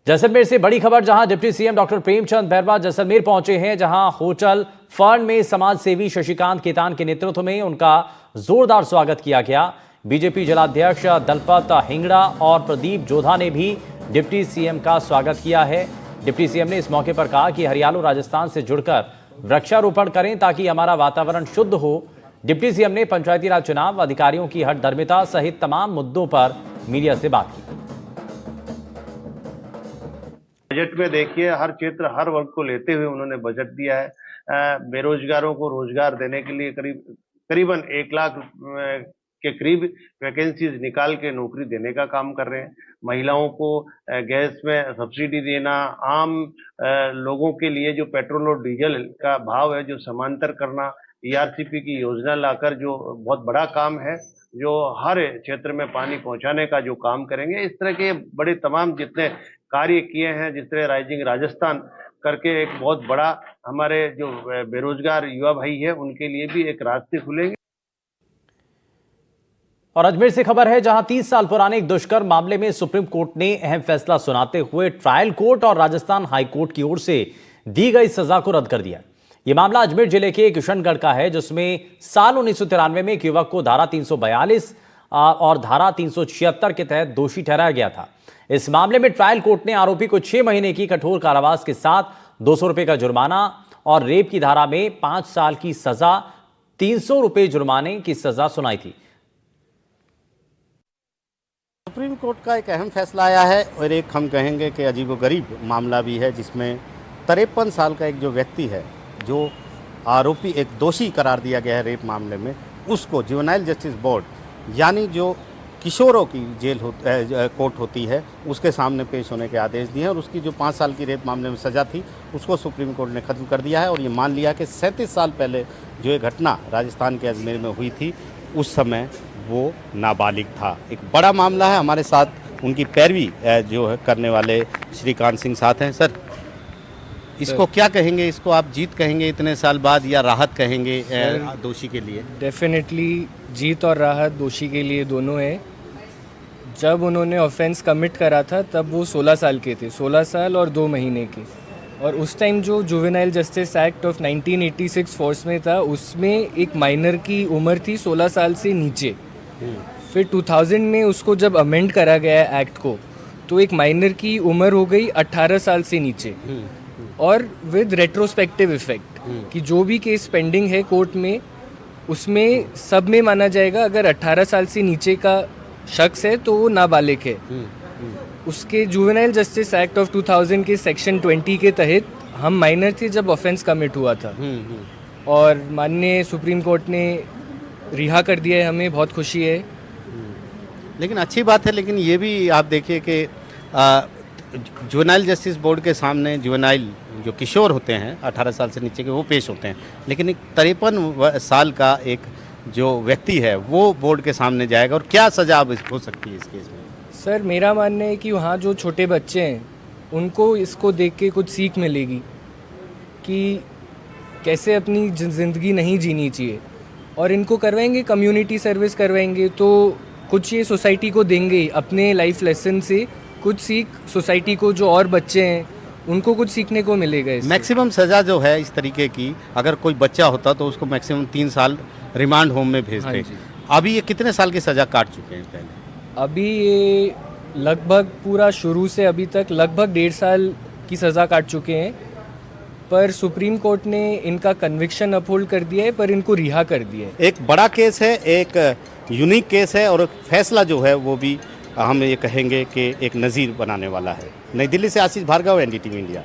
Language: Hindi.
जैसलमेर से बड़ी खबर, जहां deputy CM doctor Premchand Bairwa Jaisalmer पहुंचे हैं, जहां होटल फर्न में समाज सेवी शशिकांत केतान के नेतृत्व में उनका जोरदार स्वागत किया गया। बीजेपी जिलाध्यक्ष दलपत हिंगड़ा और प्रदीप जोधा ने भी डिप्टी सीएम का स्वागत किया है। डिप्टी सीएम ने इस मौके पर कहा कि हरियाणा राजस्थान से जुड़कर वृक्षारोपण करें ताकि हमारा वातावरण शुद्ध हो। डिप्टी सीएम ने पंचायती राज चुनाव, अधिकारियों की हठधर्मिता सहित तमाम मुद्दों पर मीडिया से बात की। बजट में देखिए, हर क्षेत्र हर वर्ग को लेते हुए उन्होंने बजट दिया है। बेरोजगारों को रोजगार देने के लिए करीबन 1 लाख के करीब वैकेंसीज निकाल के नौकरी देने का काम कर रहे हैं। महिलाओं को गैस में सब्सिडी देना, आम लोगों के लिए जो पेट्रोल और डीजल का भाव है जो समांतर करना, ERCP की योजना लाकर जो बहुत बड़ा काम है, जो हर क्षेत्र में पानी पहुंचाने का जो काम करेंगे। इस तरह के बड़े तमाम जितने कार्य किए हैं, जिस तरह राइजिंग राजस्थान करके एक बहुत बड़ा हमारे जो बेरोजगार युवा भाई है उनके लिए भी एक रास्ते खुलेंगे। और अजमेर से खबर है, जहां 30 साल पुराने एक दुष्कर्म मामले में सुप्रीम कोर्ट ने अहम फैसला सुनाते हुए ट्रायल कोर्ट और राजस्थान हाई कोर्ट की ओर से दी गई सजा को रद्द कर दिया। यह मामला अजमेर जिले के किशनगढ़ का है, जिसमें साल 1993 में एक युवक को धारा 342 और धारा 376 के तहत दोषी ठहराया गया था। इस मामले में ट्रायल कोर्ट ने आरोपी को 6 महीने की कठोर कारावास के साथ 200 रुपए का जुर्माना और रेप की धारा में 5 साल की सजा, 300 रुपए जुर्माने की सजा सुनाई थी। सुप्रीम कोर्ट का एक अहम फैसला आया है और एक हम कहेंगे कि अजीबोगरीब मामला भी है, जिसमें 53 साल का एक जो व्यक्ति है, जो आरोपी एक दोषी करार दिया गया है रेप मामले में, उसको जुवेनाइल जस्टिस बोर्ड यानी जो किशोरों की जेल कोर्ट होती है उसके सामने पेश होने के आदेश दिए हैं। और उसकी जो 5 साल की रेप मामले में सज़ा थी उसको सुप्रीम कोर्ट ने ख़त्म कर दिया है और ये मान लिया कि 37 साल पहले जो ये घटना राजस्थान के अजमेर में हुई थी उस समय वो नाबालिग था। एक बड़ा मामला है। हमारे साथ उनकी पैरवी जो है करने वाले श्रीकांत सिंह साथ हैं। सर, इसको क्या कहेंगे? इसको आप जीत कहेंगे इतने साल बाद या राहत कहेंगे दोषी के लिए? डेफिनेटली जीत और राहत दोषी के लिए दोनों है। जब उन्होंने ऑफेंस कमिट करा था तब वो 16 साल के थे, 16 साल और 2 महीने के। और उस टाइम जो juvenile justice act of 1986 force में था, उसमें एक माइनर की उम्र थी 16 साल से नीचे। फिर 2000 में उसको जब अमेंड करा गया एक्ट को, तो एक माइनर की उम्र हो गई 18 साल से नीचे। और विद रेट्रोस्पेक्टिव इफेक्ट कि जो भी केस पेंडिंग है कोर्ट में, उसमें सब में माना जाएगा अगर 18 साल से नीचे का शख्स है तो वो नाबालिग है। उसके जुवेनाइल जस्टिस एक्ट ऑफ 2000 के सेक्शन 20 के तहत हम माइनर थे जब ऑफेंस कमिट हुआ था और माननीय सुप्रीम कोर्ट ने रिहा कर दिया है। हमें बहुत खुशी है। लेकिन अच्छी बात है। लेकिन ये भी आप देखिए कि जुवेनाइल जस्टिस बोर्ड के सामने जुवेनाइल जो किशोर होते हैं 18 साल से नीचे के, वो पेश होते हैं। लेकिन एक 53 साल का एक जो व्यक्ति है वो बोर्ड के सामने जाएगा। और क्या सजा हो सकती है इस केस में? सर, मेरा मानना है कि वहाँ जो छोटे बच्चे हैं उनको इसको देख के कुछ सीख मिलेगी कि कैसे अपनी ज़िंदगी नहीं जीनी चाहिए। और इनको करवाएंगे, कम्युनिटी सर्विस करवाएंगे तो कुछ ये सोसाइटी को देंगे। अपने लाइफ लेसन से कुछ सीख सोसाइटी को, जो और बच्चे हैं उनको कुछ सीखने को मिलेगा। मैक्सिमम सज़ा जो है इस तरीके की, अगर कोई बच्चा होता तो उसको मैक्सिमम 3 साल रिमांड होम में भेजते। अभी ये कितने साल की सज़ा काट चुके हैं पहले? अभी ये लगभग पूरा शुरू से अभी तक लगभग 1.5 साल की सज़ा काट चुके हैं। पर सुप्रीम कोर्ट ने इनका कन्विक्शन अपहोल्ड कर दिया है, पर इनको रिहा कर दिया है। एक बड़ा केस है, एक यूनिक केस है और फैसला जो है वो भी हम ये कहेंगे कि एक नज़ीर बनाने वाला है। नई दिल्ली से आशीष भार्गव, NDTV इंडिया।